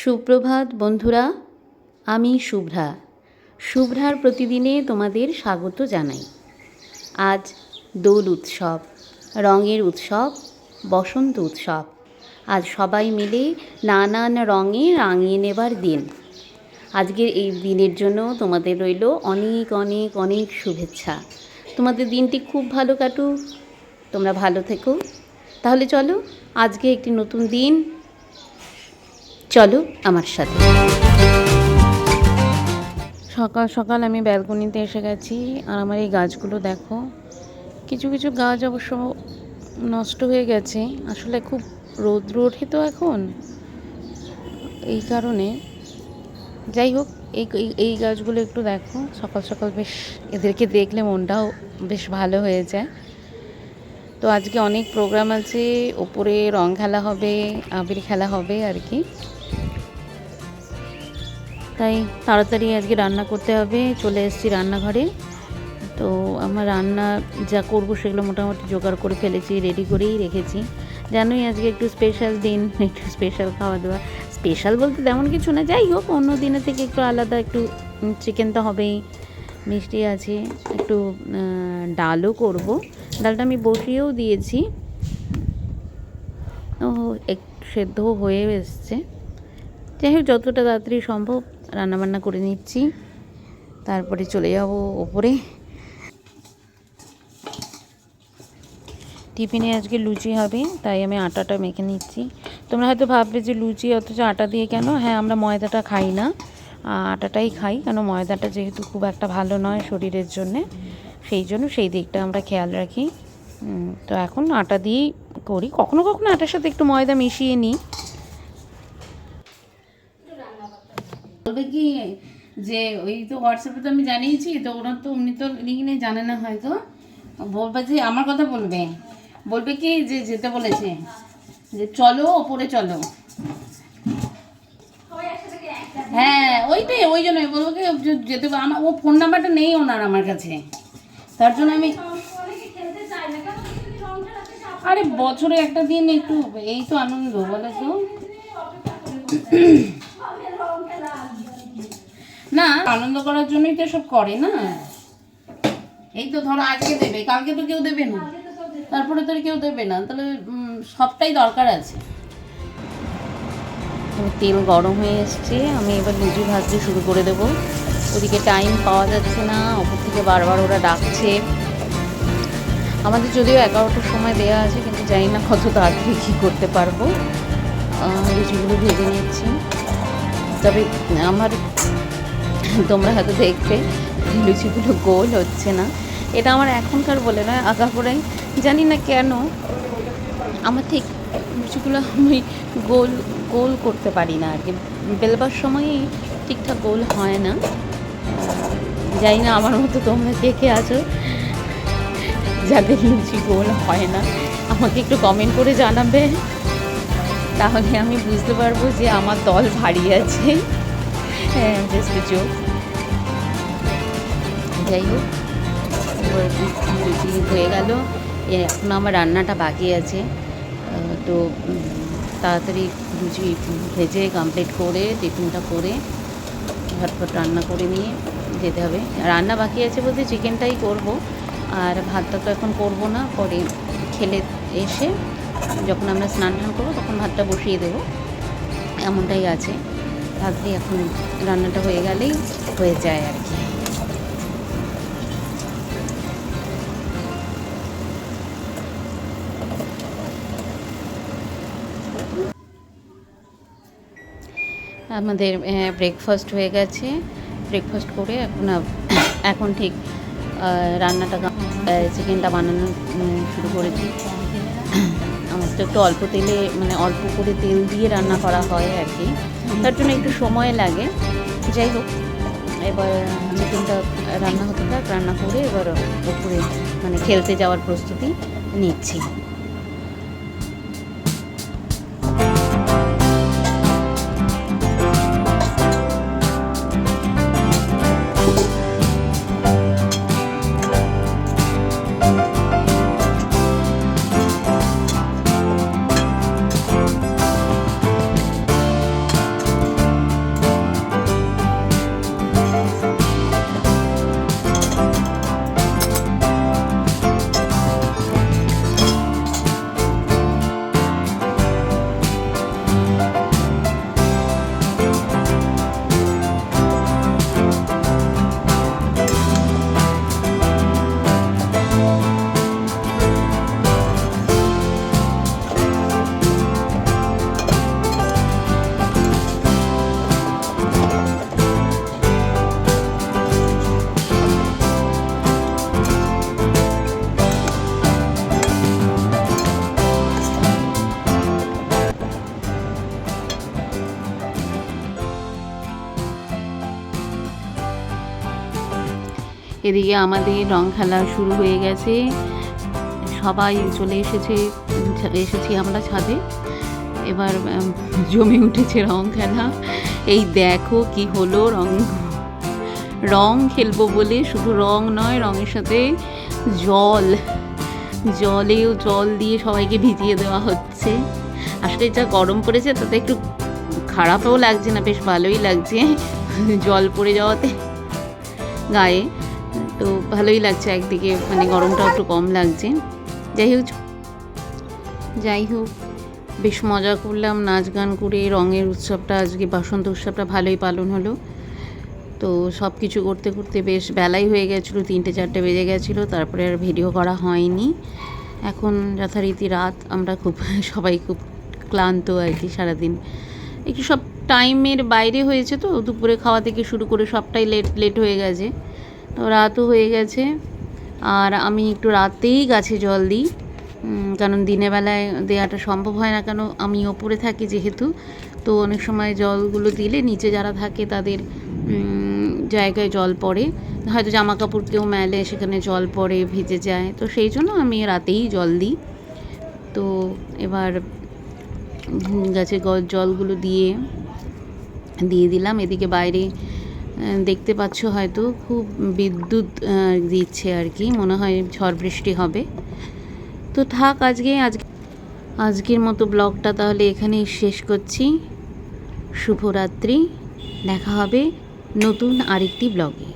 সুপ্রভাত বন্ধুরা, আমি শুভ্রার প্রতিদিনে তোমাদের স্বাগত জানাই। আজ দোল উৎসব, রঙের উৎসব, বসন্ত উৎসব। আজ সবাই মিলে নানান রঙে রাঙিয়ে নেবার দিন। আজকের এই দিনের জন্য তোমাদের রইল অনেক অনেক অনেক শুভেচ্ছা। তোমাদের দিনটি খুব ভালো কাটুক, তোমরা ভালো থেকো। তাহলে চলো, আজকে একটি নতুন দিন, চলো আমার সাথে। সকাল সকাল আমি ব্যালকনিতে এসে গেছি, আর আমার এই গাছগুলো দেখো। কিছু কিছু গাছ অবশ্য নষ্ট হয়ে গেছে, আসলে খুব রৌদ্র ওঠে তো এখন, এই কারণে। যাই হোক, এই গাছগুলো একটু দেখো, সকাল সকাল বেশ এদেরকে দেখলে মনটাও বেশ ভালো হয়ে যায়। তো আজকে অনেক প্রোগ্রাম আছে, ওপরে রং খেলা হবে, আবির খেলা হবে আর কি। তাই তাড়াতাড়ি আজকে রান্না করতে হবে। চলে এসেছি রান্নাঘরে। তো আমার রান্না যা করব সেগুলো মোটামুটি জোগাড় করে ফেলেছি, রেডি করেই রেখেছি। জানোই আজকে একটু স্পেশাল দিন, একটু স্পেশাল খাওয়া দাওয়া। স্পেশাল বলতে তেমন কিছু না, যাই হোক অন্য দিনের থেকে একটু আলাদা। একটু চিকেন তো হবেই, মিষ্টি আছে, একটু ডালও করব। ডালটা আমি বসিয়েও দিয়েছি, ও একটু সেদ্ধ হয়ে এসছে। যাই হোক, যতটা তাড়াতাড়ি সম্ভব রান্নাবান্না করে নিচ্ছি, তারপরে চলে যাব ওপরে। টিফিনে আজকে লুচি হবে, তাই আমি আটাটা মেখে নিচ্ছি। তোমরা হয়তো ভাববে যে লুচি অথচ আটা দিয়ে কেন? হ্যাঁ, আমরা ময়দাটা খাই না, আটাটাই খাই, কেন ময়দাটা যেহেতু খুব একটা ভালো নয় শরীরের জন্যে, সেই জন্য সেই দিকটা আমরা খেয়াল রাখি। তো এখন আটা দিয়েই করি, কখনো কখনো আটার সাথে একটু ময়দা মিশিয়ে নিই। বলবে কি যে ওই তো হোয়াটসঅ্যাপে তো আমি জানিয়েছি, তো ওনার তো উনি তো লিঙ্ক নেই, জানে না হয়তো। বলবে যে আমার কথা বলবে কি যে যেতে বলেছে, যে চলো ওপরে চলো। হ্যাঁ ওইটাই, ওই জন্যই বলবো কি যেতে। আমার ও ফোন নাম্বারটা নেই ওনার আমার কাছে, তার জন্য আমি। আরে বছরে একটা দিন একটু এই তো আনন্দ, বলে তো না, আনন্দ করার জন্যই তো সব করে না। এই তো ধরো আজকে দেবে, কালকে তো কেউ দেবে না, তারপরে তো কেউ দেবে না, তাহলে সবটাই দরকার আছে। তেল গরম হয়ে এসছে, আমি এবার লুচি ভাজতে শুরু করে দেবো। ওদিকে টাইম পাওয়া যাচ্ছে না, ওপর থেকে বারবার ওরা ডাকছে। আমাদের যদিও 11টার সময় দেওয়া আছে, কিন্তু জানি না কত তাড়াতাড়ি কী করতে পারবো। লুচিগুলো ভেজে নিচ্ছি। তবে আমার, তোমরা হয়তো দেখবে লুচিগুলো গোল হচ্ছে না। এটা আমার এখনকার বলে নয়, আগাগোড়াই জানি না কেন আমার ঠিক লুচিগুলো আমি গোল গোল করতে পারি না আর কি। বেলবার সময়ই ঠিকঠাক গোল হয় না। জানি না আমার মতো তোমরা কে কে আছো যাদের লুচি গোল হয় না, আমাকে একটু কমেন্ট করে জানাবে, তাহলে আমি বুঝতে পারবো যে আমার দল ভারী আছে। হ্যাঁ, জাস্ট জোক। যাই হোক, লুচি হয়ে গেল। এখন আমার রান্নাটা বাকি আছে, তো তাড়াতাড়ি লুচি ভেজে কমপ্লিট করে টিফিনটা করে ঝটফট রান্না করে নিয়ে যেতে হবে। রান্না বাকি আছে বলতে চিকেনটাই করব, আর ভাতটা তো এখন করব না, পরে খেলে এসে যখন আমরা স্নান টান করবো তখন ভাতটা বসিয়ে দেবো, এমনটাই আছে। তাড়াতাড়ি এখন রান্নাটা হয়ে গেলেই হয়ে যায় আর কি। আমাদের ব্রেকফাস্ট হয়ে গেছে, ব্রেকফাস্ট করে এখন ঠিক রান্নাটা চিকেনটা বানানো শুরু করেছি। আমার তো একটু অল্প তেলে, মানে অল্প করে তেল দিয়ে রান্না করা হয় আর কি, তার জন্য একটু সময় লাগে। যাই হোক, এবার চিকেনটা রান্না হতে থাক, রান্না করে এবার ওপরে মানে খেলতে যাওয়ার প্রস্তুতি নিচ্ছি। এদিকে আমাদের রং খেলা শুরু হয়ে গেছে, সবাই চলে এসেছি আমরা ছাদে। এবার জমে উঠেছে রং খেলা। এই দেখো কি হলো, রং খেলবো বলে শুধু রং নয়, রঙের সাথে জল দিয়ে সবাইকে ভিজিয়ে দেওয়া হচ্ছে। আসলে যা গরম পড়েছে তাতে একটু খারাপও লাগছে না, বেশ ভালোই লাগছে জল পড়ে যাওয়াতে গায়ে, তো ভালোই লাগছে একদিকে, মানে গরমটাও একটু কম লাগছে। যাই হোক বেশ মজা করলাম নাচ গান করে। রঙের উৎসবটা আজকে, বসন্ত উৎসবটা ভালোই পালন হলো। তো সব কিছু করতে করতে বেশ বেলাই হয়ে গেছিলো, 3-4 বেজে গেছিলো। তারপরে আর ভিডিও করা হয়নি। এখন যথারীতি রাত, আমরা সবাই খুব ক্লান্ত আর কি, সারাদিন একটু সব টাইমের বাইরে হয়েছে, তো দুপুরে খাওয়া থেকে শুরু করে সবটাই লেট হয়ে গেছে, তো রাতও হয়ে গেছে। আর আমি একটু রাতেই গাছে জল দিই, কারণ দিনের বেলায় দেওয়াটা সম্ভব হয় না, কেন আমি ওপরে থাকি যেহেতু, তো অনেক সময় জলগুলো দিলে নিচে যারা থাকে তাদের জায়গায় জল পড়ে, হয়তো জামা কাপড় কেউ মেলে সেখানে জল পড়ে, ভিজে যায়, তো সেই জন্য আমি রাতেই জল দিই। তো এবার গাছে জলগুলো দিয়ে দিলাম। এদিকে বাইরে দেখতে পাচ্ছ হয়তো খুব বিদ্যুৎ দিচ্ছে আর কি, মনে হয় ঝড় বৃষ্টি হবে। তো থাক আজকের মতো ব্লগটা তাহলে এখানেই শেষ করছি। শুভরাত্রি, দেখা হবে নতুন আরেকটি ব্লগে।